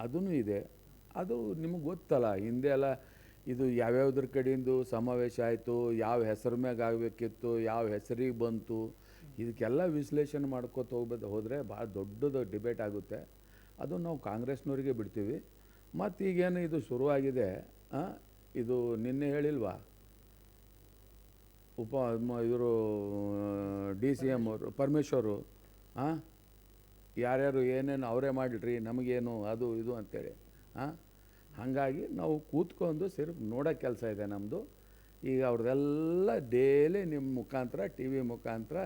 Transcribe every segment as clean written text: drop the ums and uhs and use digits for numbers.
ಅದೂ ಇದೆ. ಅದು ನಿಮಗೆ ಗೊತ್ತಲ್ಲ, ಹಿಂದೆ ಎಲ್ಲ ಇದು ಯಾವ್ಯಾವ್ದ್ರ ಕಡೆಯಿಂದ ಸಮಾವೇಶ ಆಯಿತು, ಯಾವ ಹೆಸರು ಮ್ಯಾಗ ಆಗಬೇಕಿತ್ತು, ಯಾವ ಹೆಸರಿಗೆ ಬಂತು, ಇದಕ್ಕೆಲ್ಲ ವಿಶ್ಲೇಷಣೆ ಮಾಡ್ಕೋತ ಹೋದರೆ ಭಾಳ ದೊಡ್ಡದು ಡಿಬೇಟ್ ಆಗುತ್ತೆ. ಅದು ನಾವು ಕಾಂಗ್ರೆಸ್ನವರಿಗೆ ಬಿಡ್ತೀವಿ. ಮತ್ತು ಈಗೇನು ಇದು ಶುರುವಾಗಿದೆ, ಇದು ನಿನ್ನೆ ಹೇಳಿಲ್ವಾ ಇವರು DCM ಅವರು ಪರಮೇಶ್ವರು, ಯಾರ್ಯಾರು ಏನೇನು ಅವರೇ ಮಾಡಿಲ್ರಿ ನಮಗೇನು ಅದು ಇದು ಅಂತೇಳಿ. ಹಾಗಾಗಿ ನಾವು ಕೂತ್ಕೊಂಡು ಸಿರ್ಫ್ ನೋಡೋ ಕೆಲಸ ಇದೆ ನಮ್ಮದು. ಈಗ ಅವ್ರದ್ದೆಲ್ಲ ಡೈಲಿ ನಿಮ್ಮ ಮುಖಾಂತರ TV ಮುಖಾಂತರ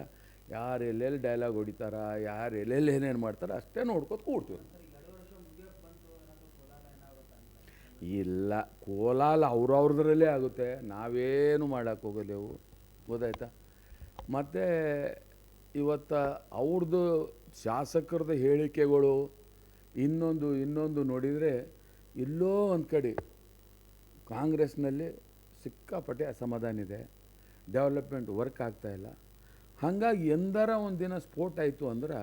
ಯಾರು ಎಲ್ಲೆಲ್ಲಿ ಡೈಲಾಗ್ ಹೊಡಿತಾರ, ಯಾರು ಎಲ್ಲೆಲ್ಲಿ ಏನೇನು ಮಾಡ್ತಾರೆ ಅಷ್ಟೇ ನೋಡ್ಕೊತ ಕೂಡ್ತೀವಿ. ಇಲ್ಲ, ಕೋಲಾಲ ಅವ್ರವ್ರದ್ರಲ್ಲೇ ಆಗುತ್ತೆ, ನಾವೇನು ಮಾಡೋಕ್ಕೆ ಹೋಗೋದೆವು, ಗೊತ್ತಾಯ್ತಾ. ಮತ್ತು ಇವತ್ತು ಅವ್ರದ್ದು ಶಾಸಕರದ್ದು ಹೇಳಿಕೆಗಳು ಇನ್ನೊಂದು ನೋಡಿದರೆ ಎಲ್ಲೋ ಒಂದು ಕಡೆ ಕಾಂಗ್ರೆಸ್ನಲ್ಲಿ ಸಿಕ್ಕಾಪಟ್ಟೆ ಅಸಮಾಧಾನ ಇದೆ, ಡೆವಲಪ್ಮೆಂಟ್ ವರ್ಕ್ ಆಗ್ತಾಯಿಲ್ಲ. ಹಾಗಾಗಿ ಎಂದರ ಒಂದು ದಿನ ಸ್ಫೋಟ ಆಯಿತು ಅಂದ್ರೆ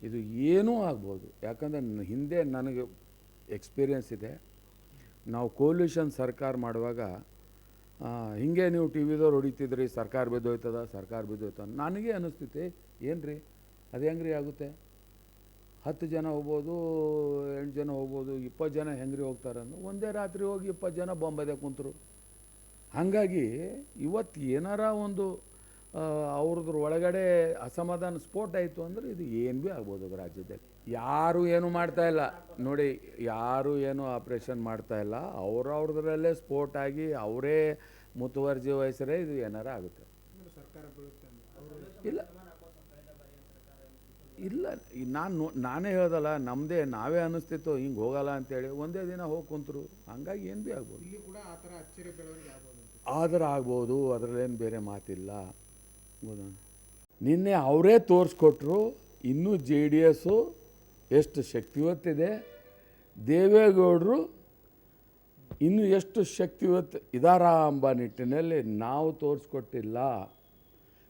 ಇದು ಏನೂ ಆಗ್ಬೋದು. ಯಾಕಂದರೆ ಹಿಂದೆ ನನಗೆ ಎಕ್ಸ್ಪೀರಿಯನ್ಸ್ ಇದೆ. ನಾವು ಕೋಲ್ಯೂಷನ್ ಸರ್ಕಾರ ಮಾಡುವಾಗ ಹಿಂಗೆ ನೀವು TVದವ್ರು ಹೊಡಿತಿದ್ರಿ, ಸರ್ಕಾರ ಬಿದ್ದೋಯ್ತದ. ನನಗೆ ಅನ್ನಿಸ್ತೈತೆ, ಏನು ರೀ ಅದು ಹೆಂಗ್ರಿ ಆಗುತ್ತೆ, 10 ಜನ ಹೋಗ್ಬೋದು, 8 ಜನ ಹೋಗ್ಬೋದು, 20 ಜನ ಹೆಂಗ್ರಿ ಹೋಗ್ತಾರಂದು ಒಂದೇ ರಾತ್ರಿ ಹೋಗಿ 20 ಜನ ಬಾಂಬೆದೆ ಕುಂತರು. ಹಾಗಾಗಿ ಇವತ್ತು ಏನಾರ ಒಂದು ಅವ್ರದ್ರ ಒಳಗಡೆ ಅಸಮಾಧಾನ ಸ್ಫೋಟ ಆಯಿತು ಅಂದರೆ ಇದು ಏನು ಭೀ ಆಗ್ಬೋದು ರಾಜ್ಯದಲ್ಲಿ. ಯಾರೂ ಏನು ಮಾಡ್ತಾಯಿಲ್ಲ ನೋಡಿ, ಯಾರೂ ಏನು ಆಪ್ರೇಷನ್ ಮಾಡ್ತಾಯಿಲ್ಲ. ಅವ್ರದ್ರಲ್ಲೇ ಸ್ಫೋಟ ಆಗಿ ಅವರೇ ಮುತುವರ್ಜಿ ವಹಿಸ್ರೆ ಇದು ಏನಾರ ಆಗುತ್ತೆ. ಇಲ್ಲ ನಾನೇ ಹೇಳ್ದಲ್ಲ, ನಾವೇ ಅನ್ನಿಸ್ತಿತ್ತು ಹಿಂಗೆ ಹೋಗಲ್ಲ ಅಂತೇಳಿ, ಒಂದೇ ದಿನ ಹೋಗಿ ಕುಂತರು. ಹಂಗಾಗಿ ಏನು ಭೀ ಆಗ್ಬೋದು, ಆದ್ರೆ ಆಗ್ಬೋದು, ಅದರಲ್ಲೇನು ಬೇರೆ ಮಾತಿಲ್ಲ. ನಿನ್ನೆ ಅವರೇ ತೋರಿಸ್ಕೊಟ್ರು ಇನ್ನೂ JDS ಎಷ್ಟು ಶಕ್ತಿವತ್ತಿದೆ, ದೇವೇಗೌಡರು ಇನ್ನೂ ಎಷ್ಟು ಶಕ್ತಿವತ್ತು ಇದಾರ ಎಂಬ ನಿಟ್ಟಿನಲ್ಲಿ ನಾವು ತೋರಿಸ್ಕೊಟ್ಟಿಲ್ಲ,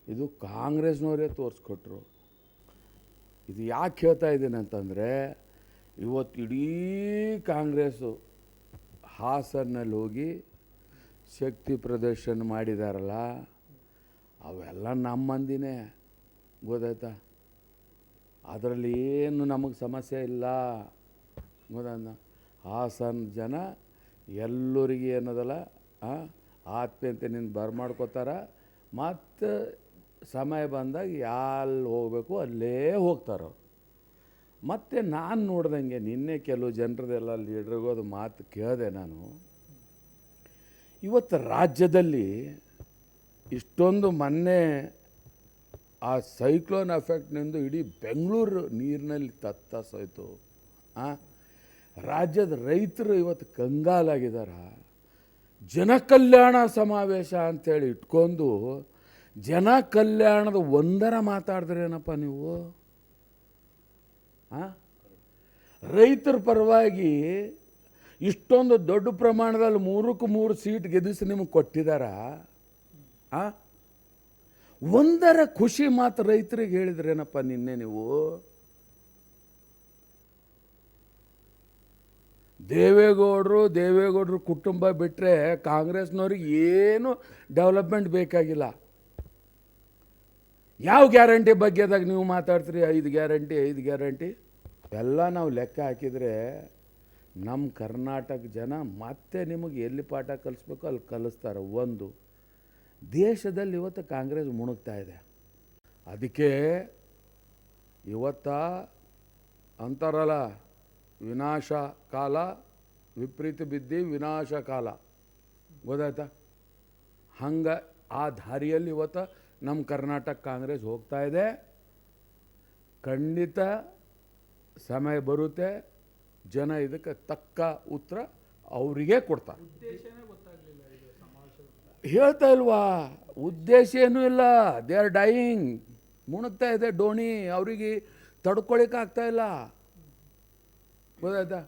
ಇದು ಕಾಂಗ್ರೆಸ್ನವರೇ ತೋರಿಸ್ಕೊಟ್ರು. ಇದು ಯಾಕೆ ಹೇಳ್ತಾ ಇದ್ದೀನಿ ಅಂತಂದರೆ, ಇವತ್ತು ಇಡೀ ಕಾಂಗ್ರೆಸ್ಸು ಹಾಸನಲ್ಲಿ ಹೋಗಿ ಶಕ್ತಿ ಪ್ರದರ್ಶನ ಮಾಡಿದಾರಲ್ಲ, ಅವೆಲ್ಲ ನಮ್ಮ ಮಂದಿನೇ, ಗೊತ್ತಾಯ್ತಾ. ಅದರಲ್ಲಿ ಏನು ನಮಗೆ ಸಮಸ್ಯೆ ಇಲ್ಲ, ಗೊತ್ತಾಯ್ತ. ಹಾಸನ ಜನ ಎಲ್ಲರಿಗೆ ಏನದಲ್ಲ ಆತ್ಮೀಯತೆ ನಿಂದು ಬರ್ಮಾಡ್ಕೋತಾರ. ಮತ್ತು ಸಮಯ ಬಂದಾಗ ಎಲ್ಲಿ ಹೋಗಬೇಕು ಅಲ್ಲೇ ಹೋಗ್ತಾರೆ. ಮತ್ತು ನಾನು ನೋಡ್ದಂಗೆ ನಿನ್ನೆ ಕೆಲವು ಜನರದೆಲ್ಲ ಲೀಡ್ರಿಗೋದು ಮಾತು ಕೇಳಿದೆ ನಾನು. ಇವತ್ತು ರಾಜ್ಯದಲ್ಲಿ ಇಷ್ಟೊಂದು ಮೊನ್ನೆ ಆ ಸೈಕ್ಲೋನ್ ಎಫೆಕ್ಟ್ನಿಂದ ಇಡೀ ಬೆಂಗಳೂರು ನೀರಿನಲ್ಲಿ ತತ್ತರಿಸೋಯ್ತು. ರಾಜ್ಯದ ರೈತರು ಇವತ್ತು ಕಂಗಾಲಾಗಿದ್ದಾರೆ. ಜನಕಲ್ಯಾಣ ಸಮಾವೇಶ ಅಂಥೇಳಿ ಇಟ್ಕೊಂಡು ಜನ ಕಲ್ಯಾಣದ ಒಂದರ ಮಾತಾಡಿದ್ರೇನಪ್ಪ ನೀವು. ರೈತರ ಪರವಾಗಿ ಇಷ್ಟೊಂದು ದೊಡ್ಡ ಪ್ರಮಾಣದಲ್ಲಿ 3ಕ್ಕೆ 3 ಸೀಟ್ ಗೆಲ್ಲಿಸಿ ನಿಮಗೆ ಕೊಟ್ಟಿದ್ದಾರ. ಒಂದರ ಖುಷಿ ಮಾತು ರೈತರಿಗೆ ಹೇಳಿದ್ರೇನಪ್ಪ ನಿನ್ನೆ ನೀವು. ದೇವೇಗೌಡರು ಕುಟುಂಬ ಬಿಟ್ಟರೆ ಕಾಂಗ್ರೆಸ್ನವ್ರಿಗೆ ಏನು ಡೆವಲಪ್ಮೆಂಟ್ ಬೇಕಾಗಿಲ್ಲ. ಯಾವ ಗ್ಯಾರಂಟಿ ಬಗ್ಗೆದಾಗ ನೀವು ಮಾತಾಡ್ತೀರಿ, 5 ಗ್ಯಾರಂಟಿ ಎಲ್ಲ ನಾವು ಲೆಕ್ಕ ಹಾಕಿದರೆ ನಮ್ಮ ಕರ್ನಾಟಕ ಜನ ಮತ್ತೆ ನಿಮಗೆ ಎಲ್ಲಿ ಪಾಠ ಕಲಿಸ್ಬೇಕು ಅಲ್ಲಿ ಕಲಿಸ್ತಾರೆ. ಒಂದು ದೇಶದಲ್ಲಿ ಇವತ್ತು ಕಾಂಗ್ರೆಸ್ ಮುಣುಗ್ತಾ ಇದೆ. ಅದಕ್ಕೆ ಇವತ್ತ ಅಂತಾರಲ್ಲ, ವಿನಾಶ ಕಾಲ ವಿಪರೀತ ಬಿದ್ದಿ ವಿನಾಶ ಕಾಲ, ಗೊತ್ತಾಯ್ತಾ. ಹಂಗೆ ಆ ದಾರಿಯಲ್ಲಿ ಇವತ್ತು ನಮ್ಮ ಕರ್ನಾಟಕ ಕಾಂಗ್ರೆಸ್ ಹೋಗ್ತಾ ಇದೆ. ಖಂಡಿತ ಸಮಯ ಬರುತ್ತೆ, ಜನ ಇದಕ್ಕೆ ತಕ್ಕ ಉತ್ತರ ಅವರಿಗೆ ಕೊಡ್ತಾರೆ. ಹೇಳ್ತಾ ಇಲ್ವಾ, ಉದ್ದೇಶ ಏನೂ ಇಲ್ಲ. ದೇ ಆರ್ ಡೈಯಿಂಗ್, ಮುಣಗ್ತಾ ಇದೆ ಡೋಣಿ, ಅವರಿಗೆ ತಡ್ಕೊಳಿಕ್ಕಾಗ್ತಾ ಇಲ್ಲ, ಗೊತ್ತಾಯ್ತಾ.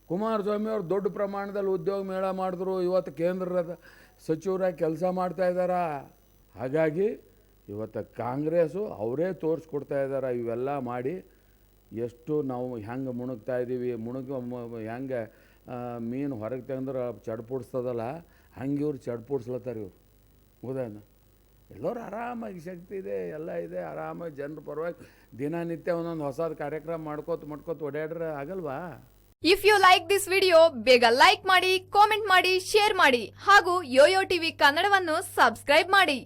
ಕುಮಾರಸ್ವಾಮಿ ಅವರು ದೊಡ್ಡ ಪ್ರಮಾಣದಲ್ಲಿ ಉದ್ಯೋಗ ಮೇಳ ಮಾಡಿದ್ರು, ಇವತ್ತು ಕೇಂದ್ರದ ಸಚಿವರಾಗಿ ಕೆಲಸ ಮಾಡ್ತಾ ಇದ್ದಾರ. ಹಾಗಾಗಿ ಇವತ್ತು ಕಾಂಗ್ರೆಸ್ಸು ಅವರೇ ತೋರಿಸ್ಕೊಡ್ತಾ ಇದ್ದಾರೆ, ಇವೆಲ್ಲ ಮಾಡಿ ಎಷ್ಟು ನಾವು ಹೆಂಗೆ ಮುಣಗ್ತಾ ಇದ್ದೀವಿ ಹೆಂಗೆ ಮೀನು ಹೊರಗೆ ತೆಗೆದ್ರೆ ಚಡ್ಪುಡಿಸ್ತದಲ್ಲ ಹಂಗೆ ಇವ್ರು ಚಡ್ಪುಡಿಸ್ಲತ್ತಾರೆ ಇವ್ರು. ಹೌದೇನು? ಎಲ್ಲರೂ ಆರಾಮಾಗಿ ಶಕ್ತಿ ಇದೆ, ಎಲ್ಲ ಇದೆ, ಆರಾಮಾಗಿ ಜನರ ಪರವಾಗಿ ದಿನನಿತ್ಯ ಒಂದೊಂದು ಹೊಸದು ಕಾರ್ಯಕ್ರಮ ಮಾಡ್ಕೋತ ಓಡಾಡ್ರೆ ಆಗಲ್ವಾ? If you like this video ಬೇಗ ಲೈಕ್ ಮಾಡಿ, ಕಾಮೆಂಟ್ ಮಾಡಿ, ಶೇರ್ ಮಾಡಿ ಹಾಗೂ ಯೋಯೋ ಟಿವಿ ಕನ್ನಡವನ್ನು ಸಬ್ಸ್ಕ್ರೈಬ್ ಮಾಡಿ.